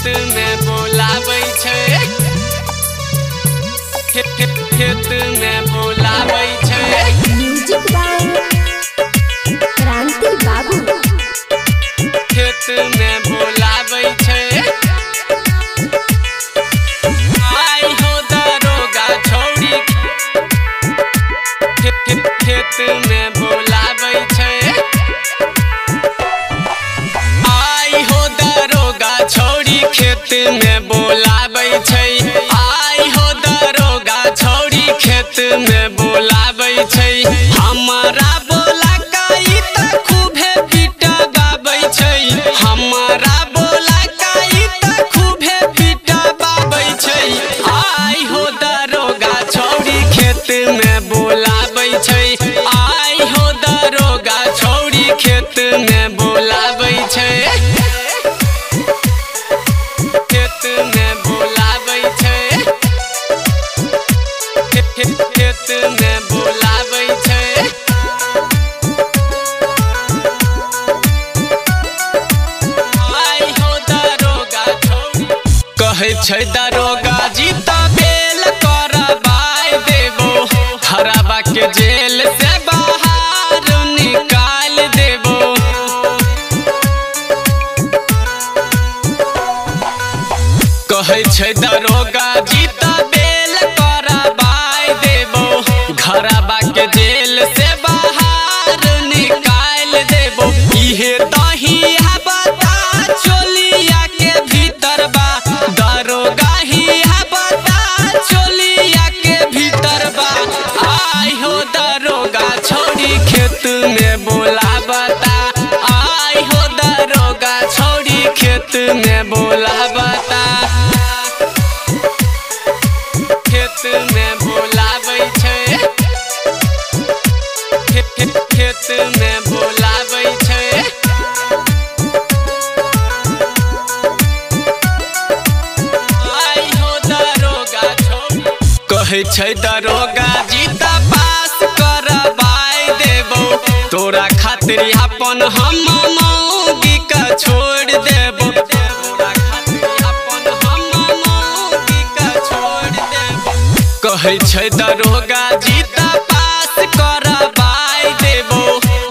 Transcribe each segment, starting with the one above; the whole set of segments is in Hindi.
खेत में बोलाबै छै, खेत में बोलाबै छै। म्यूजिक बाय क्रांति बाबू। खेत में बोलाबै छै, आई हो दरोगा छौड़ी। खेत में बोलाबै छै, आई हो दरोगा छौड़ी। खेत में बोलाबै छै, आई हो दरोगा छौड़ी। खेत में बोलाबै छै, हमारा बोला काई त खूबे पिटबाबै छै, हमारा बोला काई त खूबे पिटबाबै छै। आई हो दरोगा छौड़ी। खेत में बोलाबै छै, आई हो दरोगा छौड़ी। खेत में बोलाबै छै, खेत में बोलाबै छै, खेत में बोलाबै छै। आई हो दरोगा छौड़ी। कहै छै दरोगा जी त बेल करबाय देबो, हराबा के जेल से बाहर निकाल देबो। कहै छै दरोगा जी त बेल करबाय देबो, घरबा के जेल से बाहर निकाल देबो। इहे दहिया बता चोलिया के भीतर बा, दरोगा हिया बता चोलिया के भीतर बा। आई हो दरोगा छौड़ी। खेत में बोलाबता, आई हो दरोगा छौड़ी। खेत में बोलाबता, खेत में बोलाबै छै, खेत में बोलाबै छै। आई हो दरोगा छौड़ी। कहै छै दरोगा जी त पास करबाय देबो, तोरा खातिर अपन हम मौगी के छोड़ देबो। तोरा खातिर अपन हम मौगी के छोड़ देबो। कहै छै दरोगा जी त पास करबाय देबो,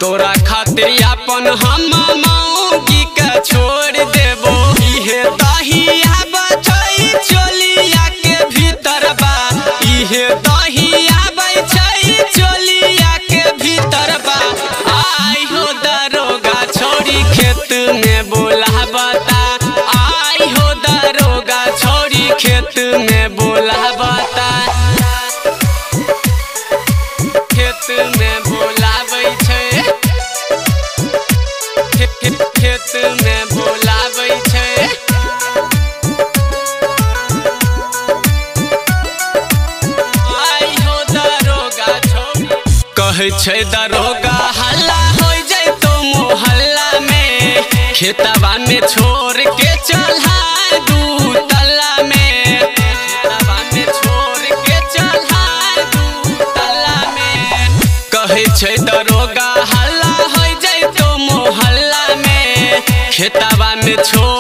तोरा खातिर अपन हम मौगी के छोड़ देबो। इहे दहिया बचै चोलिया के भीतर बा, इहे दहिया बचै चोलिया के भीतर बा। आई हो दरोगा छौड़ी। खेत में बोलाबता, आई हो दरोगा छौड़ी। खेत में बोलाबता, खेत में बोलाबै छै, खेत में बोलाबै छै। आई हो दरोगा छौड़ी। कहै छै दरोगा हल्ला हो जैतो मोहल्ला में, खेतबा में छोड़ के चला दू तल्ला में। खेतबा में छोड़ के चला दू तल्ला में। कहै छै दरोगा हल्ला हो जैतो मोहल्ला में, खेतबा में छोड़